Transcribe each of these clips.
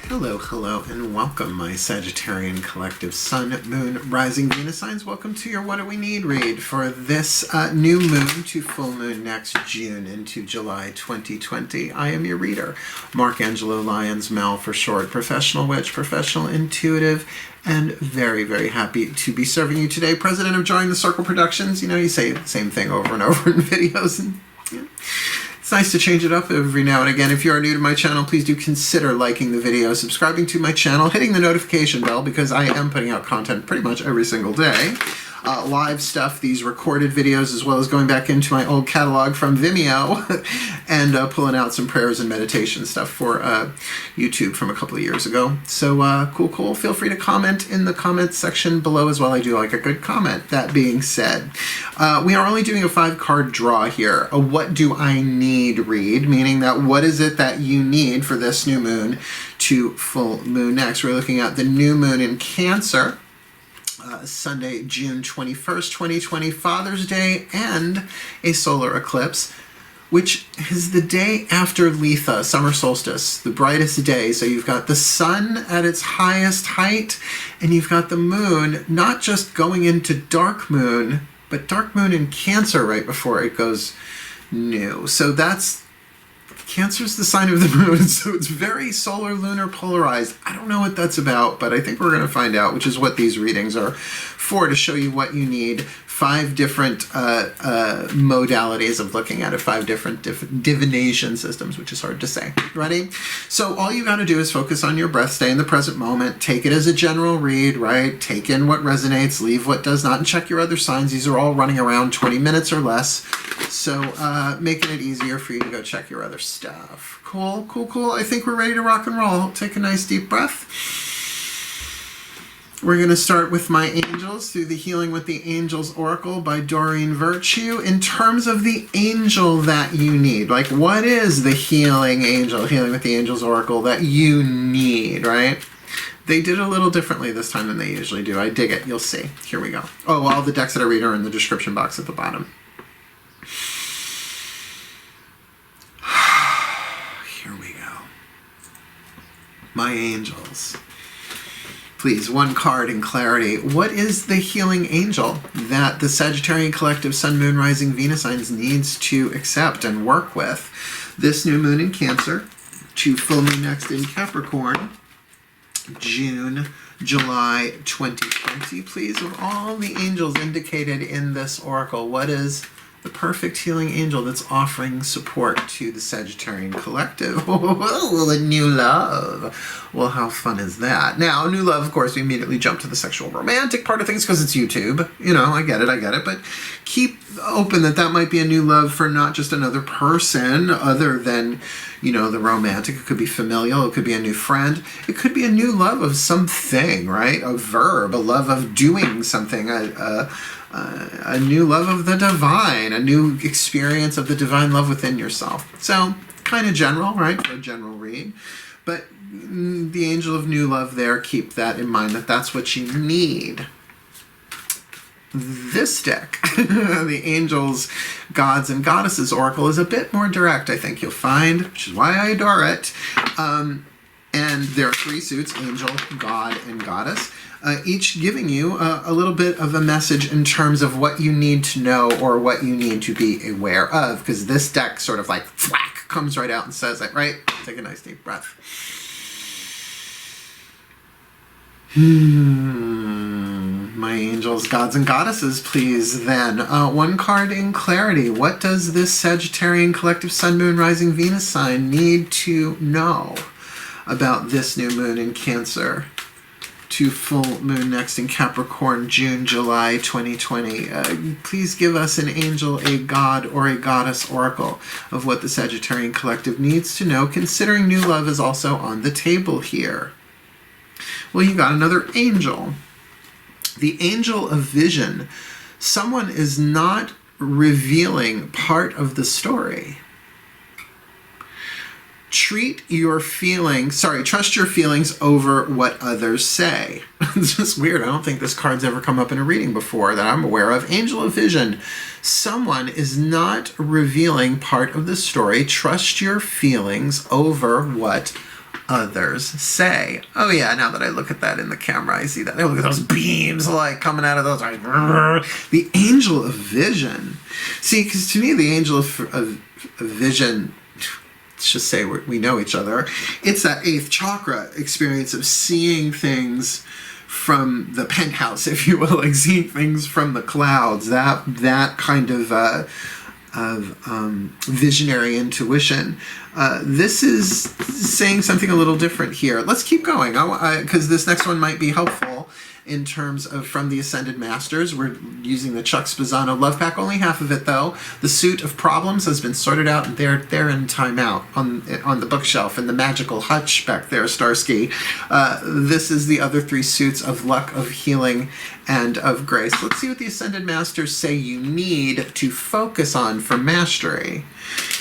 Hello, hello, and welcome, my Sagittarian collective Sun, Moon, Rising, Venus signs. Welcome to your What Do We Need read for this new moon to full moon next June into July 2020. I am your reader, Mark Angelo Lyons, Mal for short, professional witch, professional intuitive, and very, very happy to be serving you today. President of DrawingTheCircle Productions. You know, you say the same thing over and over in videos, and yeah. It's nice to change it up every now and again. If you are new to my channel, please do consider liking the video, subscribing to my channel, hitting the notification bell, because I am putting out content pretty much every single day. Live stuff, these recorded videos, as well as going back into my old catalog from Vimeo and pulling out some prayers and meditation stuff for YouTube from a couple of years ago. So cool. Feel free to comment in the comments section below as well. I do like a good comment. That being said, we are only doing a 5-card draw here. A what do I need read, meaning that what is it that you need for this new moon to full moon next. We're looking at the new moon in Cancer. Sunday, June 21st, 2020, Father's Day, and a solar eclipse, which is the day after Letha, summer solstice, the brightest day. So you've got the sun at its highest height, and you've got the moon not just going into dark moon, but dark moon in Cancer right before it goes new. So that's Cancer's the sign of the moon, so it's very solar-lunar polarized. I don't know what that's about, but I think we're going to find out, which is what these readings are for, to show you what you need. 5 different modalities of looking at it, 5 different divination systems, which is hard to say. Ready? So all you got to do is focus on your breath, stay in the present moment, take it as a general read, right? Take in what resonates, leave what does not, and check your other signs. These are all running around 20 minutes or less, so making it easier for you to go check your other stuff. Cool. I think we're ready to rock and roll. Take a nice deep breath. We're going to start with my angels through the Healing with the Angels Oracle by Doreen Virtue. In terms of the angel that you need, like what is the healing angel, Healing with the Angels Oracle, that you need, right? They did a little differently this time than they usually do. I dig it. You'll see. Here we go. Oh, all the decks that I read are in the description box at the bottom. Here we go. My angels. Please, 1 card in clarity. What is the healing angel that the Sagittarian collective Sun, Moon, Rising, Venus signs needs to accept and work with this new moon in Cancer to full moon next in Capricorn, June, July 2020? Please, of all the angels indicated in this oracle, what is the perfect healing angel that's offering support to the Sagittarian collective? Oh, a new love. Well, how fun is that? Now, new love, of course, we immediately jump to the sexual romantic part of things because it's YouTube. You know, I get it. But keep open that might be a new love for not just another person other than, you know, the romantic. It could be familial. It could be a new friend. It could be a new love of something, right? A verb, a love of doing something, a new love of the divine, a new experience of the divine love within yourself. So, kind of general, right, for a general read. But the angel of new love there, keep that in mind, that's what you need. This deck, the Angels, Gods, and Goddesses Oracle, is a bit more direct, I think you'll find, which is why I adore it. And there are 3 suits, Angel, God, and Goddess. Each giving you a little bit of a message in terms of what you need to know or what you need to be aware of, because this deck sort of like whack comes right out and says it, right? Take a nice deep breath. My angels, gods, and goddesses, please, then. 1 card in clarity. What does this Sagittarian collective Sun, Moon, Rising, Venus sign need to know about this new moon in Cancer to full moon next in Capricorn, June, July 2020. Please give us an angel, a god, or a goddess oracle of what the Sagittarian collective needs to know, considering new love is also on the table here. Well, you got another angel. The angel of vision. Someone is not revealing part of the story. Trust your feelings over what others say. It's just weird. I don't think this card's ever come up in a reading before that I'm aware of. Angel of Vision. Someone is not revealing part of the story. Trust your feelings over what others say. Oh yeah, now that I look at that in the camera, I see that. Oh, look at those beams like coming out of those. The angel of vision. See, because to me, the angel of vision, let's just say we know each other. It's that 8th chakra experience of seeing things from the penthouse, if you will, like seeing things from the clouds. That kind of visionary intuition. This is saying something a little different here. Let's keep going, because this next one might be helpful in terms of from the Ascended Masters. We're using the Chuck Spezzano Love Pack, only half of it though. The Suit of Problems has been sorted out, and they're in timeout on the bookshelf in the magical hutch back there, Starsky. This is the other 3 suits of luck, of healing, and of grace. Let's see what the Ascended Masters say you need to focus on for mastery.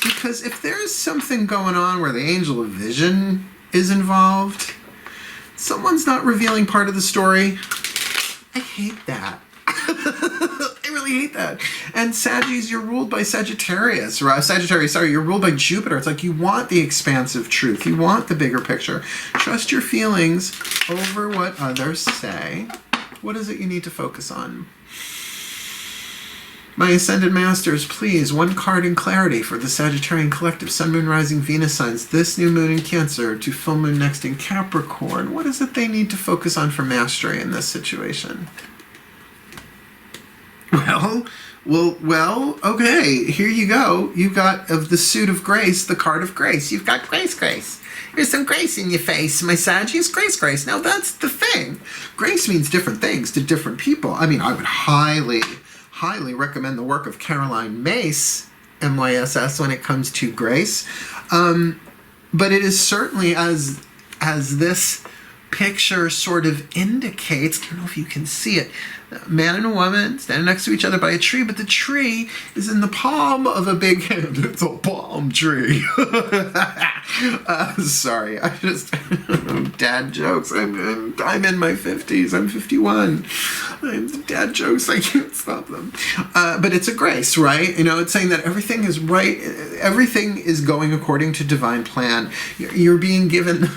Because if there is something going on where the Angel of Vision is involved, someone's not revealing part of the story. I hate that. I really hate that. And Saggies, you're ruled by Sagittarius. You're ruled by Jupiter. It's like you want the expansive truth. You want the bigger picture. Trust your feelings over what others say. What is it you need to focus on? My Ascended Masters, please, 1 card in clarity for the Sagittarian Collective Sun, Moon, Rising, Venus signs. This new moon in Cancer to full moon next in Capricorn. What is it they need to focus on for mastery in this situation? Well, okay, here you go. You've got, of the Suit of Grace, the card of Grace. You've got Grace. Here's some grace in your face, my Saggies. Grace. Now, that's the thing. Grace means different things to different people. I mean, I would highly recommend the work of Caroline Myss, MYSS, when it comes to grace. But it is certainly, as this picture sort of indicates, I don't know if you can see it, a man and a woman standing next to each other by a tree, but the tree is in the palm of a big hand. It's a palm tree. Sorry, I just dad jokes. I'm in my 50s. I'm 51. Dad jokes. I can't stop them. But it's a grace, right? You know, it's saying that everything is right. Everything is going according to divine plan. You're being given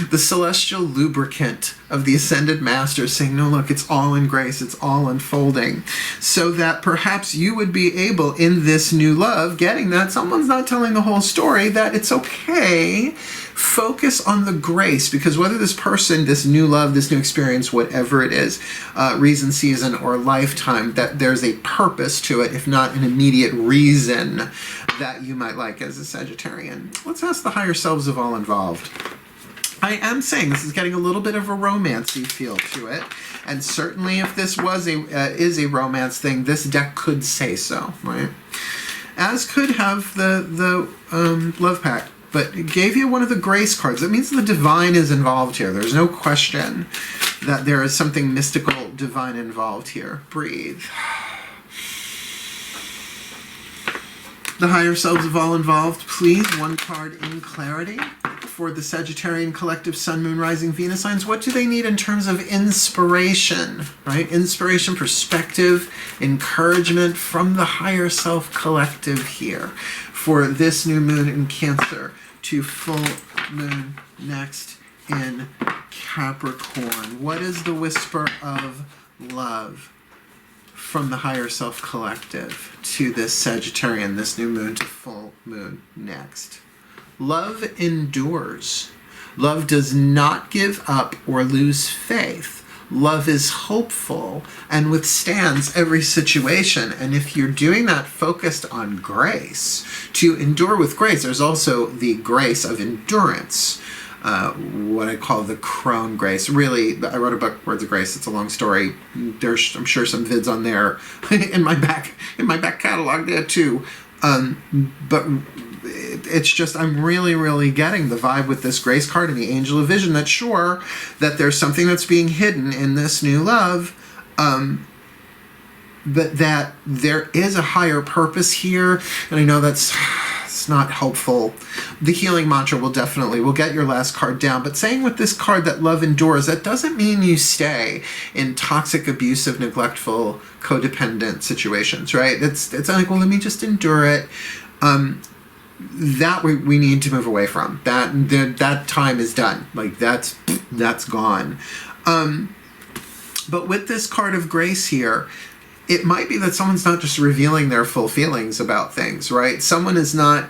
the celestial lubricant of the Ascended Masters, saying, no, look, it's all in grace, it's all unfolding, so that perhaps you would be able, in this new love, getting that someone's not telling the whole story, that it's okay, focus on the grace, because whether this person, this new love, this new experience, whatever it is, reason, season, or lifetime, that there's a purpose to it, if not an immediate reason that you might like as a Sagittarian. Let's ask the higher selves of all involved. I am saying this is getting a little bit of a romancy feel to it, and certainly if this was is a romance thing, this deck could say so, right? As could have the Love Pack, but it gave you one of the grace cards. That means the divine is involved here. There's no question that there is something mystical, divine involved here. Breathe. The higher selves of all involved, please, 1 card in clarity for the Sagittarian Collective Sun, Moon, Rising, Venus signs. What do they need in terms of inspiration, right? Inspiration, perspective, encouragement from the higher self collective here for this new moon in Cancer to full moon next in Capricorn. What is the whisper of love from the higher self collective to this Sagittarian, this new moon to full moon next? Love endures. Love does not give up or lose faith. Love is hopeful and withstands every situation. And if you're doing that focused on grace, to endure with grace, there's also the grace of endurance. What I call the crone grace. Really, I wrote a book, Words of Grace. It's a long story. There's, I'm sure, some vids on there in my back catalog there too. But it's just, I'm really getting the vibe with this grace card and the Angel of Vision that sure that there's something that's being hidden in this new love, but that there is a higher purpose here. And I know it's not helpful. The healing mantra will get your last card down, but saying with this card that love endures, that doesn't mean you stay in toxic, abusive, neglectful, codependent situations, right? It's like, well, let me just endure it. that we need to move away from. That time is done. Like that's gone. But with this card of grace here, it might be that someone's not just revealing their full feelings about things, right? Someone is not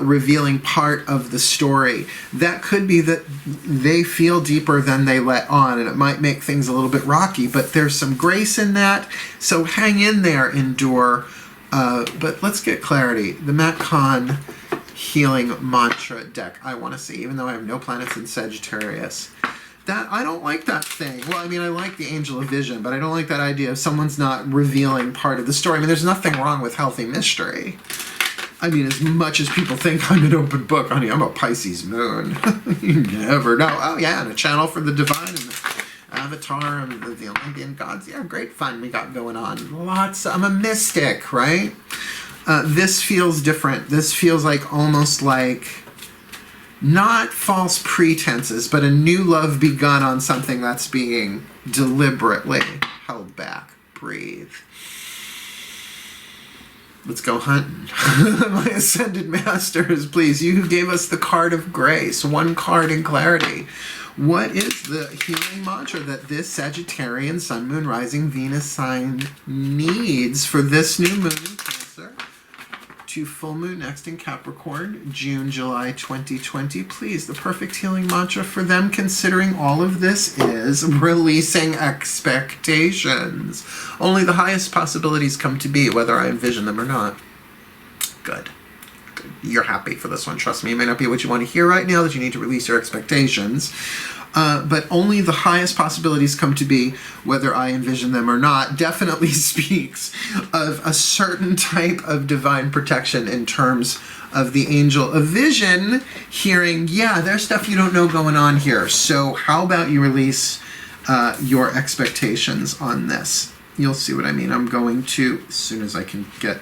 revealing part of the story. That could be that they feel deeper than they let on, and it might make things a little bit rocky, but there's some grace in that. So hang in there, endure. But let's get clarity. The Matt Kahn Healing Mantra deck I want to see, even though I have no planets in Sagittarius. I don't like that thing. Well, I mean, I like the Angel of Vision, but I don't like that idea of someone's not revealing part of the story. I mean, there's nothing wrong with healthy mystery. I mean, as much as people think I'm an open book, honey, I'm a Pisces moon. You never know. Oh, yeah, and a channel for the divine and the avatar and the Olympian gods. Yeah, great fun we got going on. I'm a mystic, right? This feels different. This feels like almost like not false pretenses, but a new love begun on something that's being deliberately held back. Breathe. Let's go hunting. My Ascended Masters, please. You who gave us the card of grace, one card in clarity. What is the healing mantra that this Sagittarian Sun, Moon, Rising, Venus sign needs for this new moon in Cancer to full moon next in Capricorn, June, July 2020? Please, the perfect healing mantra for them, considering all of this, is releasing expectations. Only the highest possibilities come to be, whether I envision them or not. Good. You're happy for this one. Trust me, it may not be what you want to hear right now, that you need to release your expectations. But only the highest possibilities come to be, whether I envision them or not, definitely speaks of a certain type of divine protection in terms of the Angel of Vision hearing, yeah, there's stuff you don't know going on here. So how about you release your expectations on this? You'll see what I mean. I'm going to, as soon as I can get,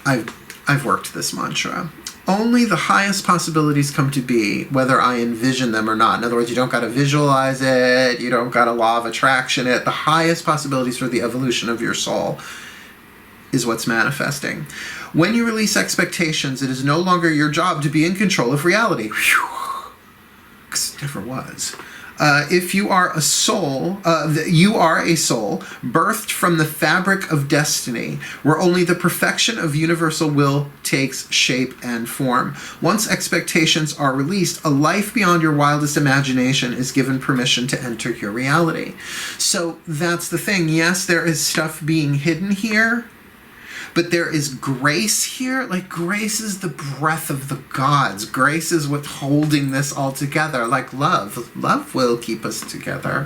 I've worked this mantra. Only the highest possibilities come to be, whether I envision them or not. In other words, you don't got to visualize it. You don't got to law of attraction it. The highest possibilities for the evolution of your soul is what's manifesting. When you release expectations, it is no longer your job to be in control of reality. Whew. 'Cause it never was. If you are a soul, you are a soul birthed from the fabric of destiny, where only the perfection of universal will takes shape and form. Once expectations are released, a life beyond your wildest imagination is given permission to enter your reality. So that's the thing. Yes, there is stuff being hidden here, but there is grace here. Like, grace is the breath of the gods. Grace is what's holding this all together. Like love. Love will keep us together.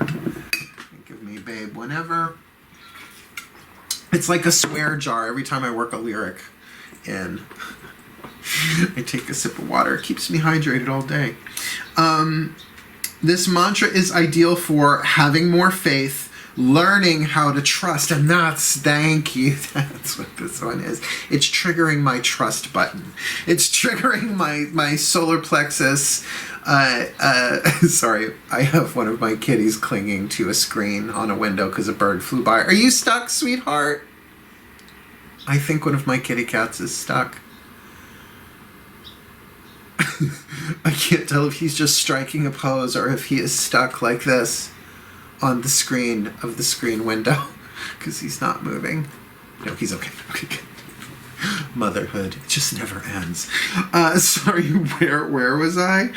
Think of me, babe, whenever. It's like a swear jar. Every time I work a lyric in, I take a sip of water. It keeps me hydrated all day. This mantra is ideal for having more faith, learning how to trust, and thank you, that's what this one is. It's triggering my trust button. It's triggering my solar plexus. Sorry, I have one of my kitties clinging to a screen on a window because a bird flew by. Are you stuck, sweetheart? I think one of my kitty cats is stuck. I can't tell if he's just striking a pose or if he is stuck like this on the screen of the screen window, because he's not moving. No, he's okay. Okay, good. Motherhood, it just never ends. Sorry, where was I?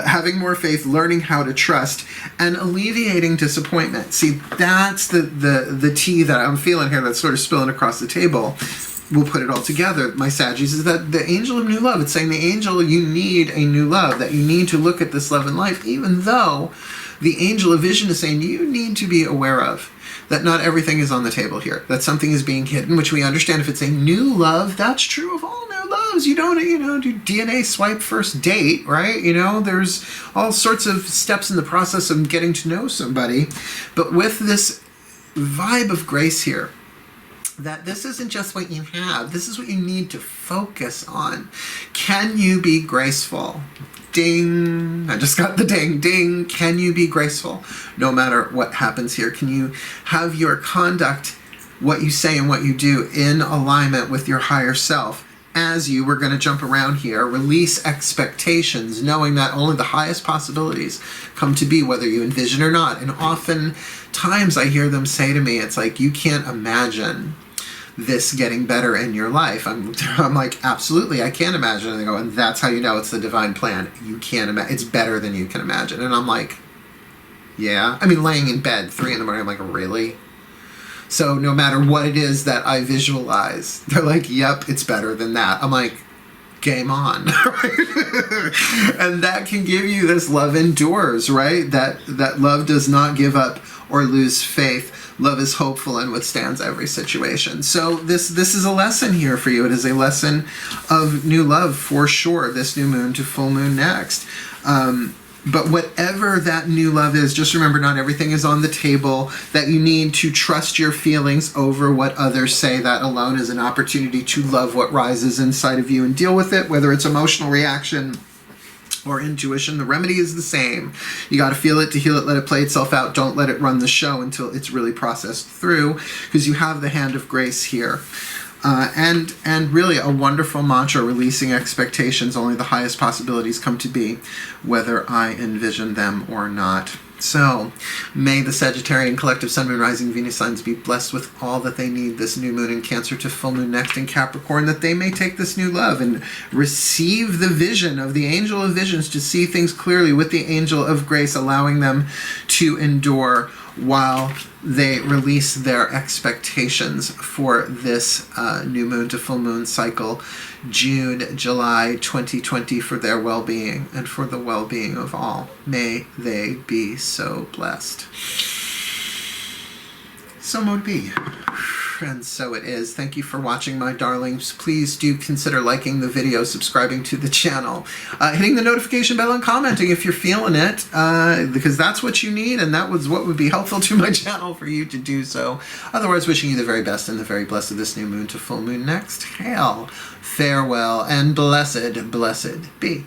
Having more faith, learning how to trust, and alleviating disappointment. See, that's the tea that I'm feeling here that's sort of spilling across the table. We'll put it all together. My Saggies is that the angel of new love. It's saying the angel, you need a new love, that you need to look at this love in life, even though the angel of vision is saying you need to be aware of that not everything is on the table here, that something is being hidden, which we understand. If it's a new love, that's true of all new loves. You don't, do DNA swipe first date, right? There's all sorts of steps in the process of getting to know somebody. But with this vibe of grace here, that this isn't just what you have, this is what you need to focus on. Can you be graceful? Ding! I just got the ding, ding. Can you be graceful no matter what happens here? Can you have your conduct, what you say and what you do, in alignment with your higher self, as you, we're going to jump around here, release expectations, knowing that only the highest possibilities come to be, whether you envision or not. And often times I hear them say to me, it's like, you can't imagine this getting better in your life. I'm like, absolutely, I can't imagine. And they go, and that's how you know it's the divine plan. You can't imagine. It's better than you can imagine. And I'm like, yeah. I mean, laying in bed 3 in the morning, I'm like, really? So no matter what it is that I visualize, they're like, yep, it's better than that. I'm like, game on. And that can give you this love endures, right? That love does not give up or lose faith. Love is hopeful and withstands every situation. So this is a lesson here for you. It is a lesson of new love for sure, this new moon to full moon next. But whatever that new love is, just remember, not everything is on the table, that you need to trust your feelings over what others say. That alone is an opportunity to love what rises inside of you and deal with it, whether it's emotional reaction or intuition. The remedy is the same. You got to feel it to heal it, let it play itself out. Don't let it run the show until it's really processed through, because you have the hand of grace here. And really a wonderful mantra, releasing expectations. Only the highest possibilities come to be, whether I envision them or not. So, may the Sagittarian collective Sun, Moon, Rising, Venus signs be blessed with all that they need this new moon in Cancer to full moon next in Capricorn, that they may take this new love and receive the vision of the angel of visions to see things clearly with the angel of grace, allowing them to endure while they release their expectations for this new moon to full moon cycle, June, July 2020, for their well-being and for the well-being of all. May they be so blessed. So mote it be. And so it is. Thank you for watching, my darlings. Please do consider liking the video, subscribing to the channel, hitting the notification bell, and commenting if you're feeling it, because that's what you need, and that was what would be helpful to my channel for you to do so. Otherwise, wishing you the very best and the very blessed of this new moon to full moon next. Hail, farewell, and blessed, blessed be.